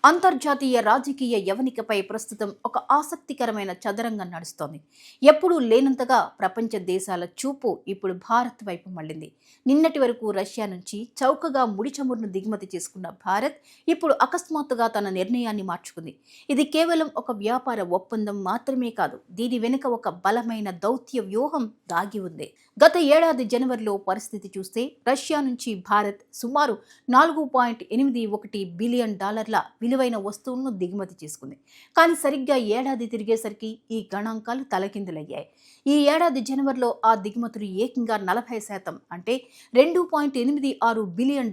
అంతర్జాతీయ రాజకీయ యవనికపై ప్రస్తుతం ఒక ఆసక్తికరమైన చదరంగం నడుస్తోంది. ఎప్పుడూ లేనంతగా ప్రపంచ దేశాల చూపు ఇప్పుడు భారత్ వైపు మళ్లింది. నిన్నటి వరకు రష్యా నుంచి చౌకగా ముడి చమురును దిగుమతి చేసుకున్న భారత్ ఇప్పుడు అకస్మాత్తుగా తన నిర్ణయాన్ని మార్చుకుంది. ఇది కేవలం ఒక వ్యాపార ఒప్పందం మాత్రమే కాదు, దీని వెనుక ఒక బలమైన దౌత్య వ్యూహం దాగి ఉంది. గత ఏడాది జనవరిలో పరిస్థితి చూస్తే రష్యా నుంచి భారత్ సుమారు $4.81 బిలియన్ విలువైన వస్తువులను దిగుమతి చేసుకుంది. కానీ సరిగ్గా ఏడాది తిరిగేసరికి ఈ గణాంకాలు తలకిందులయ్యాయి. ఈ ఏడాది జనవరిలో ఆ దిగుమతులు ఏకంగా 40% అంటే $2.86 బిలియన్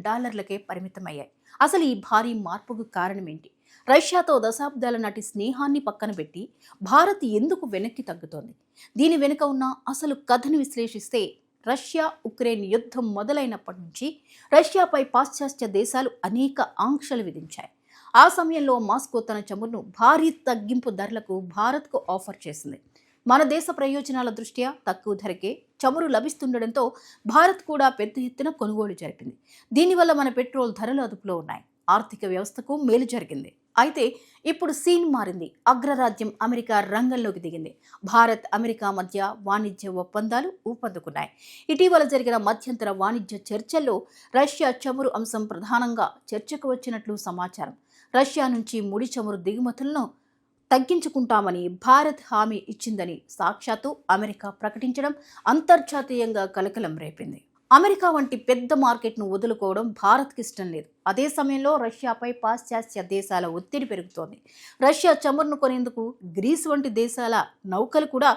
పరిమితమయ్యాయి. అసలు ఈ భారీ మార్పుకు కారణమేంటి? రష్యాతో దశాబ్దాల నాటి స్నేహాన్ని పక్కన పెట్టి భారత్ ఎందుకు వెనక్కి తగ్గుతోంది? దీని వెనుక ఉన్న అసలు కథను విశ్లేషిస్తే రష్యా ఉక్రెయిన్ యుద్ధం మొదలైనప్పటి నుంచి రష్యాపై పాశ్చాత్య దేశాలు అనేక ఆంక్షలు విధించాయి. ఆ సమయంలో మాస్కో తన చమురును భారీ తగ్గింపు ధరలకు భారత్కు ఆఫర్ చేసింది. మన దేశ ప్రయోజనాల దృష్ట్యా తక్కువ ధరకే చమురు లభిస్తుండటంతో భారత్ కూడా పెద్ద ఎత్తున కొనుగోలు జరిపింది. దీనివల్ల మన పెట్రోల్ ధరలు అదుపులో ఉన్నాయి. ఆర్థిక వ్యవస్థకు మేలు జరిగింది. అయితే ఇప్పుడు సీన్ మారింది. అగ్రరాజ్యం అమెరికా రంగంలోకి దిగింది. భారత్ అమెరికా మధ్య వాణిజ్య ఒప్పందాలు ఊపందుకున్నాయి. ఇటీవల జరిగిన మధ్యంతర వాణిజ్య చర్చల్లో రష్యా చమురు అంశం ప్రధానంగా చర్చకు వచ్చినట్లు సమాచారం. రష్యా నుంచి ముడి చమురు దిగుమతులను తగ్గించుకుంటామని భారత్ హామీ ఇచ్చిందని సాక్షాత్తు అమెరికా ప్రకటించడం అంతర్జాతీయంగా కలకలం రేపింది. అమెరికా వంటి పెద్ద మార్కెట్ను వదులుకోవడం భారత్కి ఇష్టం లేదు. అదే సమయంలో రష్యాపై పాశ్చాత్య దేశాల ఒత్తిడి పెరుగుతోంది. రష్యా చమురును కొనేందుకు గ్రీస్ వంటి దేశాల నౌకలు కూడా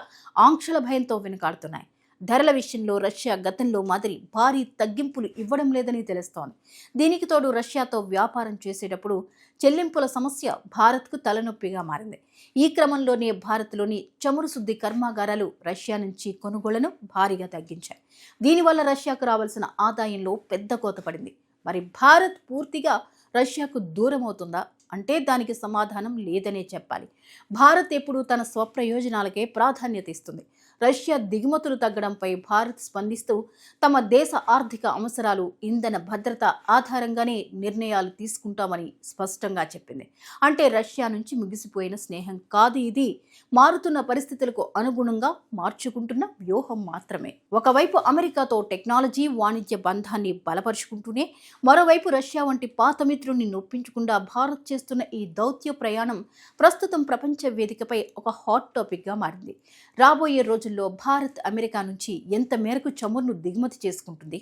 ఆంక్షల భయంతో వెనుకాడుతున్నాయి. ధరల విషయంలో రష్యా గతంలో మాదిరి భారీ తగ్గింపులు ఇవ్వడం లేదని తెలుస్తోంది. దీనికి తోడు రష్యాతో వ్యాపారం చేసేటప్పుడు చెల్లింపుల సమస్య భారత్కు తలనొప్పిగా మారింది. ఈ క్రమంలోనే భారత్లోని చమురు శుద్ధి కర్మాగారాలు రష్యా నుంచి కొనుగోళ్లను భారీగా తగ్గించాయి. దీనివల్ల రష్యాకు రావాల్సిన ఆదాయంలో పెద్ద కోత పడింది. మరి భారత్ పూర్తిగా రష్యాకు దూరం అవుతుందా అంటే దానికి సమాధానం లేదనే చెప్పాలి. భారత్ ఎప్పుడూ తన స్వప్రయోజనాలకే ప్రాధాన్యత ఇస్తుంది. రష్యా దిగుమతులు తగ్గడంపై భారత్ స్పందిస్తూ తమ దేశ ఆర్థిక అవసరాలు, ఇంధన భద్రత ఆధారంగానే నిర్ణయాలు తీసుకుంటామని స్పష్టంగా చెప్పింది. అంటే రష్యా నుంచి ముగిసిపోయిన స్నేహం కాదు ఇది, మారుతున్న పరిస్థితులకు అనుగుణంగా మార్చుకుంటున్న వ్యూహం మాత్రమే. ఒకవైపు అమెరికాతో టెక్నాలజీ, వాణిజ్య బంధాన్ని బలపరుచుకుంటూనే మరోవైపు రష్యా వంటి పాత మిత్రుడిని నొప్పించకుండా భారత్ చేస్తున్న ఈ దౌత్య ప్రయాణం ప్రస్తుతం ప్రపంచ వేదికపై ఒక హాట్ టాపిక్గా మారింది. రాబోయే రోజుల్లో భారత్ అమెరికా నుంచి ఎంత మేరకు చమురును దిగుమతి చేసుకుంటుంది,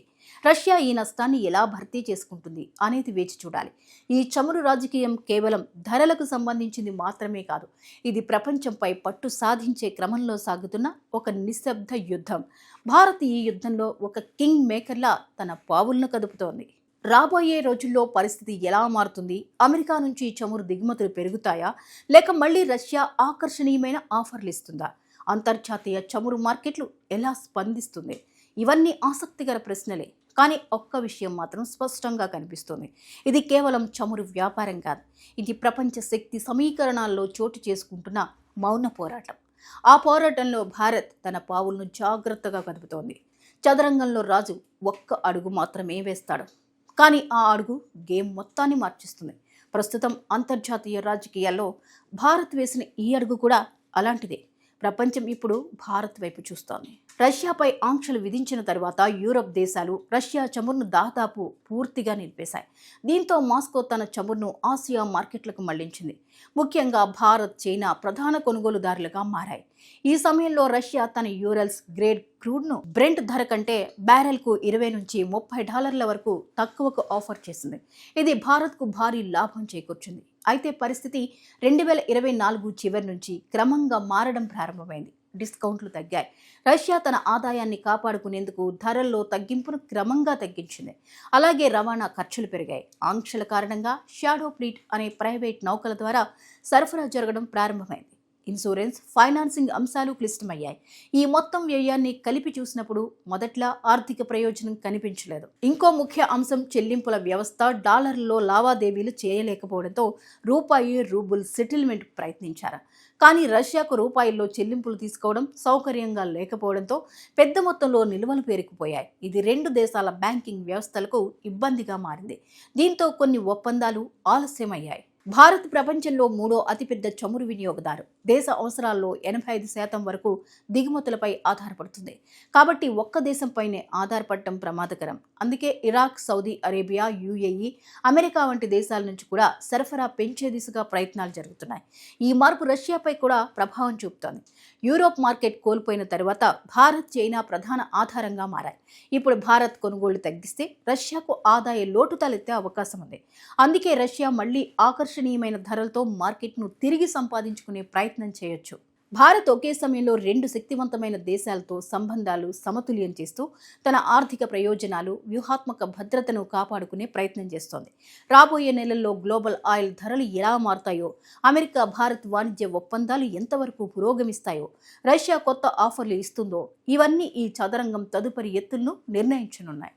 రష్యా ఈ నష్టాన్ని ఎలా భర్తీ చేసుకుంటుంది అనేది వేచి చూడాలి. ఈ చమురు రాజకీయం కేవలం ధరలకు సంబంధించింది మాత్రమే కాదు, ఇది ప్రపంచంపై పట్టు సాధించే క్రమంలో సాగుతున్న ఒక నిశ్శబ్ద యుద్ధం. భారత్ ఈ యుద్ధంలో ఒక కింగ్ మేకర్లా తన పావులను కదుపుతోంది. రాబోయే రోజుల్లో పరిస్థితి ఎలా మారుతుంది? అమెరికా నుంచి చమురు దిగుమతులు పెరుగుతాయా, లేక మళ్లీ రష్యా ఆకర్షణీయమైన ఆఫర్లు ఇస్తుందా? అంతర్జాతీయ చమురు మార్కెట్లు ఎలా స్పందిస్తుంది? ఇవన్నీ ఆసక్తికర ప్రశ్నలే. కానీ ఒక్క విషయం మాత్రం స్పష్టంగా కనిపిస్తుంది. ఇది కేవలం చమురు వ్యాపారం కాదు, ఇది ప్రపంచ శక్తి సమీకరణాల్లో చోటు చేసుకుంటున్న మౌన పోరాటం. ఆ పోరాటంలో భారత్ తన పావులను జాగ్రత్తగా కదుపుతోంది. చదరంగంలో రాజు ఒక్క అడుగు మాత్రమే వేస్తాడు, కానీ ఆ అడుగు గేమ్ మొత్తాన్ని మార్చిస్తుంది. ప్రస్తుతం అంతర్జాతీయ రాజకీయాల్లో భారత్ వేసిన ఈ అడుగు కూడా అలాంటిదే. ప్రపంచం ఇప్పుడు భారత్ వైపు చూస్తోంది. రష్యాపై ఆంక్షలు విధించిన తర్వాత యూరప్ దేశాలు రష్యా చమురును దాదాపు పూర్తిగా నిలిపేశాయి. దీంతో మాస్కో తన చమురును ఆసియా మార్కెట్లకు మళ్లించింది. ముఖ్యంగా భారత్, చైనా ప్రధాన కొనుగోలుదారులుగా మారాయి. ఈ సమయంలో రష్యా తన యూరల్స్ గ్రేడ్ క్రూడ్ను బ్రెంట్ ధర కంటే బ్యారెల్కు $20 నుంచి $30 వరకు తక్కువకు ఆఫర్ చేసింది. ఇది భారత్కు భారీ లాభం చేకూర్చింది. అయితే పరిస్థితి 2024 చివరి నుంచి క్రమంగా మారడం ప్రారంభమైంది. డిస్కౌంట్లు తగ్గాయి. రష్యా తన ఆదాయాన్ని కాపాడుకునేందుకు ధరల్లో తగ్గింపును క్రమంగా తగ్గించింది. అలాగే రవాణా ఖర్చులు పెరిగాయి. ఆంక్షల కారణంగా షాడో ఫ్లీట్ అనే ప్రైవేట్ నౌకల ద్వారా సరఫరా జరగడం ప్రారంభమైంది. ఇన్సూరెన్స్, ఫైనాన్సింగ్ అంశాలు క్లిష్టమయ్యాయి. ఈ మొత్తం వ్యయాన్ని కలిపి చూసినప్పుడు మొదట్లా ఆర్థిక ప్రయోజనం కనిపించలేదు. ఇంకో ముఖ్య అంశం చెల్లింపుల వ్యవస్థ. డాలర్లలో లావాదేవీలు చేయలేకపోవడంతో రూబుల్ సెటిల్మెంట్ ప్రయత్నించారు. కానీ రష్యాకు రూపాయల్లో చెల్లింపులు తీసుకోవడం సౌకర్యంగా లేకపోవడంతో పెద్ద మొత్తంలో నిల్వలు పేరుకుపోయాయి. ఇది రెండు దేశాల బ్యాంకింగ్ వ్యవస్థలకు ఇబ్బందిగా మారింది. దీంతో కొన్ని ఒప్పందాలు ఆలస్యమయ్యాయి. భారత్ ప్రపంచంలో మూడో అతిపెద్ద చమురు వినియోగదారు. దేశ అవసరాల్లో 85% వరకు దిగుమతులపై ఆధారపడుతుంది. కాబట్టి ఒక్క దేశంపైనే ఆధారపడటం ప్రమాదకరం. అందుకే Iraq, Saudi Arabia, UAE, America వంటి దేశాల నుంచి కూడా సరఫరా పెంచే దిశగా ప్రయత్నాలు జరుగుతున్నాయి. ఈ మార్పు రష్యాపై కూడా ప్రభావం చూపుతోంది. యూరోప్ మార్కెట్ కోల్పోయిన తర్వాత భారత్, చైనా ప్రధాన ఆధారంగా మారాయి. ఇప్పుడు భారత్ కొనుగోళ్లు తగ్గిస్తే రష్యాకు ఆదాయ లోటు తలెత్తే అవకాశం ఉంది. అందుకే రష్యా మళ్లీ ఆకర్షణీయమైన ధరలతో మార్కెట్ను తిరిగి సంపాదించుకునే ప్రయత్నం చేయొచ్చు. భారత్ ఒకే సమయంలో రెండు శక్తివంతమైన దేశాలతో సంబంధాలు సమతుల్యం చేస్తూ తన ఆర్థిక ప్రయోజనాలు, వ్యూహాత్మక భద్రతను కాపాడుకునే ప్రయత్నం చేస్తోంది. రాబోయే నెలల్లో గ్లోబల్ ఆయిల్ ధరలు ఎలా మారుతాయో, అమెరికా భారత్ వాణిజ్య ఒప్పందాలు ఎంతవరకు పురోగమిస్తాయో, రష్యా కొత్త ఆఫర్లు ఇస్తుందో, ఇవన్నీ ఈ చదరంగం తదుపరి ఎత్తులను నిర్ణయించనున్నాయి.